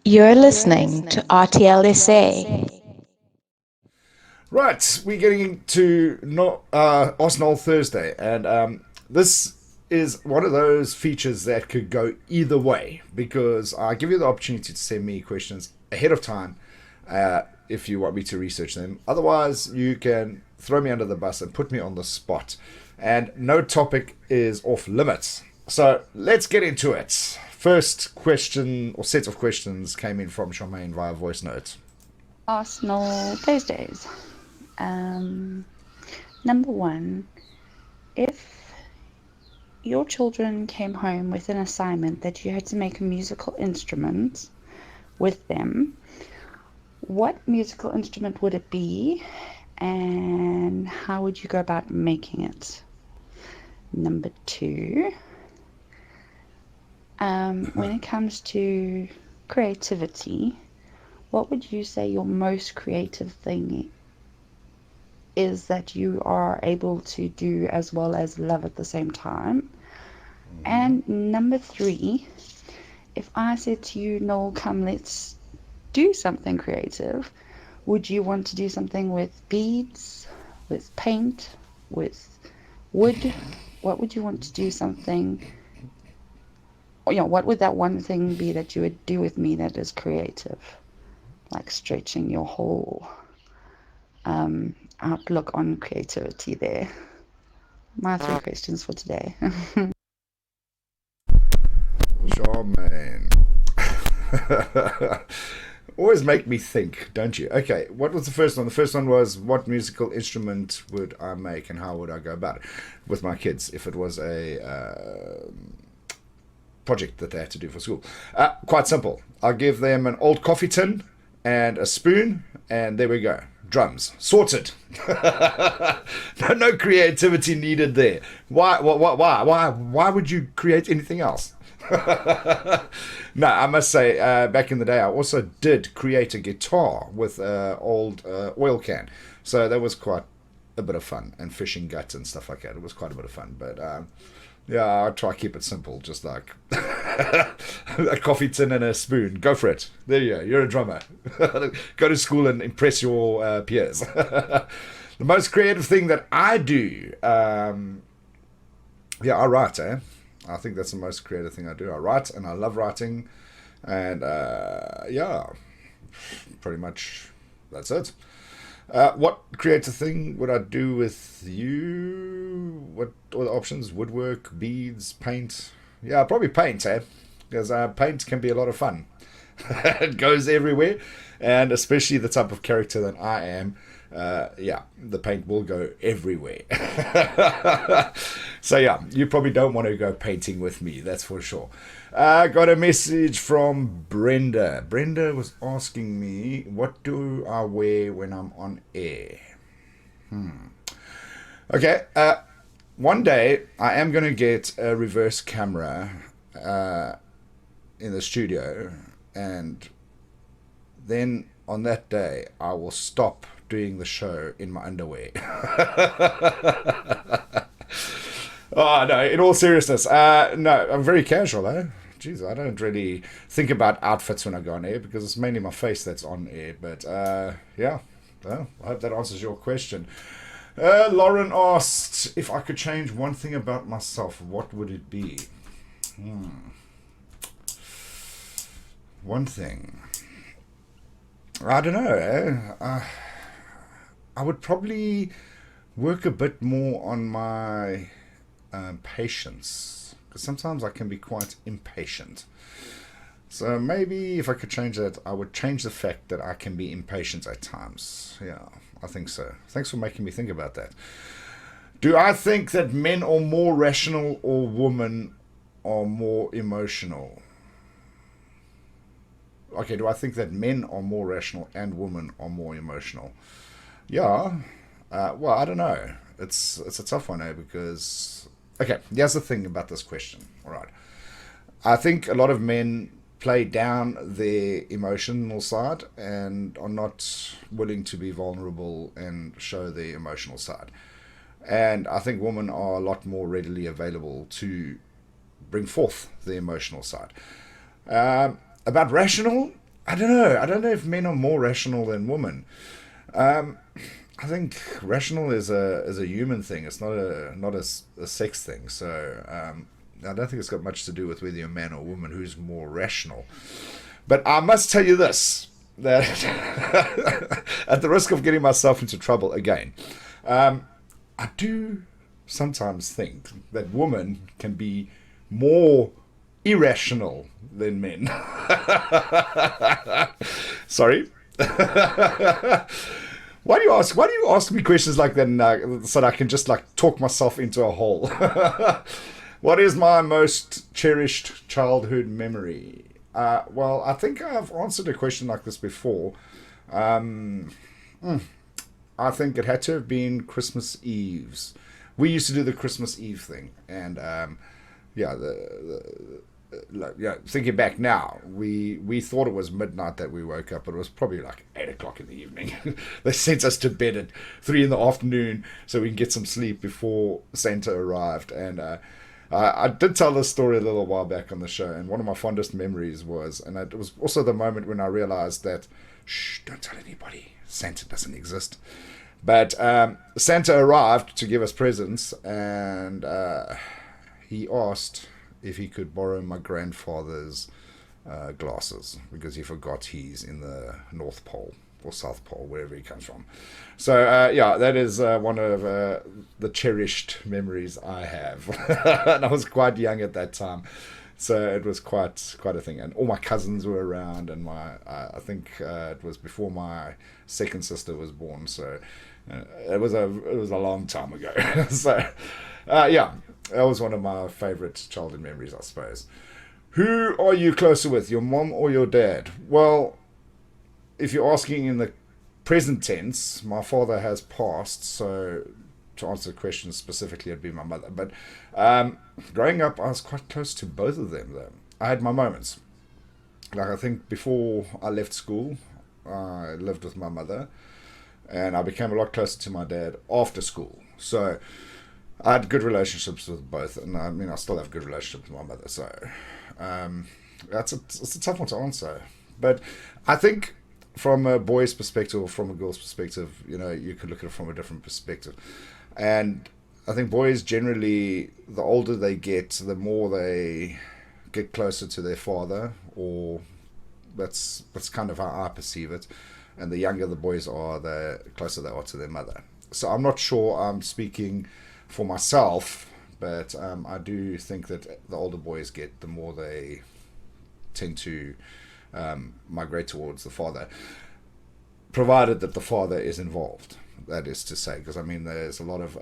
You're listening to RTLSA. Right, we're getting into Ask Noel Thursday, and this is one of those features that could go either way because I give you the opportunity to send me questions ahead of time if you want me to research them. Otherwise, you can throw me under the bus and put me on the spot, and no topic is off limits. So let's get into it. First question or set of questions came in from Charmaine via voice note. Arsenal Thursdays. Um, Number one, if your children came home with an assignment that you had to make a musical instrument with them, what musical instrument would it be and how would you go about making it? Number two, when it comes to creativity, what would you say your most creative thing is that you are able to do as well as love at the same time? And number three, if I said to you, Noel, come, let's do something creative, would you want to do something with beads, with paint, with wood? What would you want to do something, or, what would that one thing be that you would do with me that is creative? Like stretching your whole outlook on creativity there. My three questions for today. Charmaine. Always make me think, don't you? Okay, what was the first one? The first one was what musical instrument would I make and how would I go about it with my kids if it was a project that they had to do for school. Quite simple. I'll give them an old coffee tin and a spoon, and there we go. Drums sorted. No creativity needed there. Why would you create anything else? No, I must say, back in the day, I also did create a guitar with an old oil can. So that was quite a bit of fun, and fishing guts and stuff like that. It was quite a bit of fun. But yeah, I try to keep it simple, just like a coffee tin and a spoon. Go for it. There you go. You're a drummer. Go to school and impress your peers. The most creative thing that I do, yeah, I write, eh? I think that's the most creative thing I do. I write, and I love writing, and yeah, pretty much that's it. What creative thing would I do with you? What are the options? Woodwork, beads, paint. Yeah, probably paint, eh? Because paint can be a lot of fun. It goes everywhere, and especially the type of character that I am. Yeah, the paint will go everywhere. So yeah, you probably don't want to go painting with me, that's for sure. Got a message from Brenda. Brenda was asking me, what do I wear when I'm on air? Okay, one day I am going to get a reverse camera in the studio, and then on that day I will stop doing the show in my underwear. Oh no! In all seriousness, no, I'm very casual. Jeez, I don't really think about outfits when I go on air because it's mainly my face that's on air. But yeah, well, I hope that answers your question. Lauren asked if I could change one thing about myself. What would it be? One thing. I don't know. I would probably work a bit more on my patience, because sometimes I can be quite impatient. So maybe if I could change that, I would change the fact that I can be impatient at times. Yeah, I think so. Thanks for making me think about that. Do I think that men are more rational or women are more emotional? Okay, do I think that men are more rational and women are more emotional? Yeah. Well, I don't know. It's a tough one, eh? Because okay, here's the thing about this question. All right, I think a lot of men play down their emotional side and are not willing to be vulnerable and show their emotional side. And I think women are a lot more readily available to bring forth the emotional side. About rational, I don't know. I don't know if men are more rational than women. I think rational is a human thing. It's not a sex thing. So I don't think it's got much to do with whether you're a man or woman who's more rational. But I must tell you this, that at the risk of getting myself into trouble again, I do sometimes think that women can be more irrational than men. Sorry. Why do you ask me questions like that so that I can just like talk myself into a hole? What is my most cherished childhood memory? Well, I think I've answered a question like this before. I think it had to have been Christmas Eves. We used to do the Christmas Eve thing, and yeah, thinking back now, we thought it was midnight that we woke up, but it was probably like 8 o'clock in the evening. They sent us to bed at 3 in the afternoon so we can get some sleep before Santa arrived. And I did tell this story a little while back on the show, and one of my fondest memories was, and it was also the moment when I realized that, shh, don't tell anybody, Santa doesn't exist. But Santa arrived to give us presents, and he asked if he could borrow my grandfather's glasses because he forgot he's in the North Pole or South Pole, wherever he comes from. So yeah, that is one of the cherished memories I have. And I was quite young at that time, so it was quite a thing. And all my cousins were around, and I think it was before my second sister was born. So it was a long time ago. So yeah. That was one of my favourite childhood memories, I suppose. Who are you closer with, your mom or your dad? Well, if you're asking in the present tense, my father has passed, so to answer the question specifically, it'd be my mother. But growing up, I was quite close to both of them, though. I had my moments. Like, I think before I left school, I lived with my mother, and I became a lot closer to my dad after school. So I had good relationships with both, and I mean, I still have good relationships with my mother. So it's a tough one to answer. But I think from a boy's perspective or from a girl's perspective, you could look at it from a different perspective. And I think boys generally, the older they get, the more they get closer to their father, or that's kind of how I perceive it. And the younger the boys are, the closer they are to their mother. So I'm not sure I'm speaking for myself, but I do think that the older boys get, the more they tend to migrate towards the father, provided that the father is involved. That is to say, because I mean, there's a lot of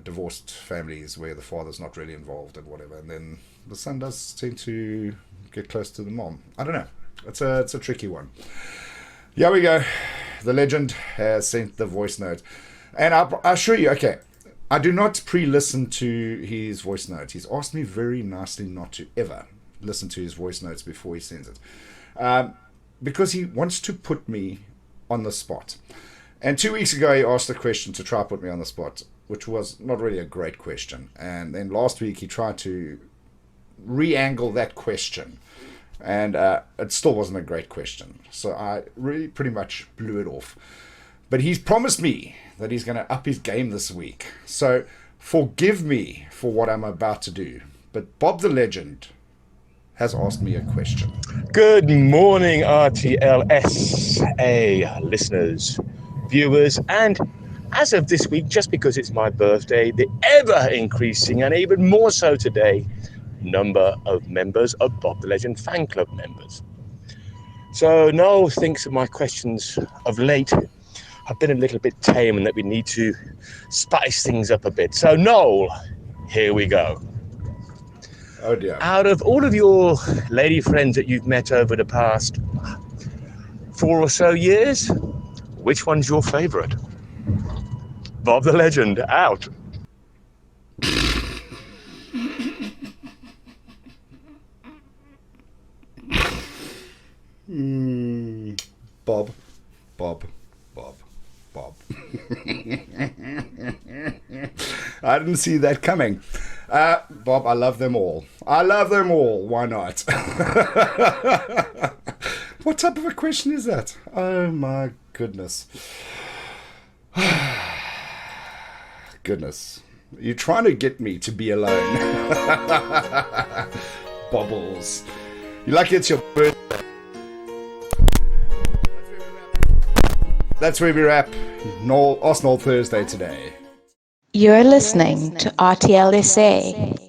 divorced families where the father's not really involved and whatever, and then the son does tend to get close to the mom. I don't know. It's a tricky one. Here we go. The legend has sent the voice note, and I assure you, okay, I do not pre-listen to his voice note. He's asked me very nicely not to ever listen to his voice notes before he sends it, because he wants to put me on the spot. And 2 weeks ago, he asked a question to try to put me on the spot, which was not really a great question. And then last week, he tried to re-angle that question, and it still wasn't a great question. So I really pretty much blew it off. But he's promised me that he's going to up his game this week. So forgive me for what I'm about to do. But Bob the Legend has asked me a question. Good morning, RTLSA listeners, viewers, and as of this week, just because it's my birthday, the ever-increasing, and even more so today, number of members of Bob the Legend fan club members. So Noel thinks of my questions of late have been a little bit tame and that we need to spice things up a bit. So Noel, here we go. Oh dear. Out of all of your lady friends that you've met over the past 4 or so years, which one's your favourite? Bob the Legend, out. Bob. I didn't see that coming. Bob, I love them all. Why not? What type of a question is that? Oh my goodness. Goodness. You're trying to get me to be alone. Bubbles. You're lucky it's your birthday. That's where we wrap Arsenal Thursday today. You're listening to RTLSA.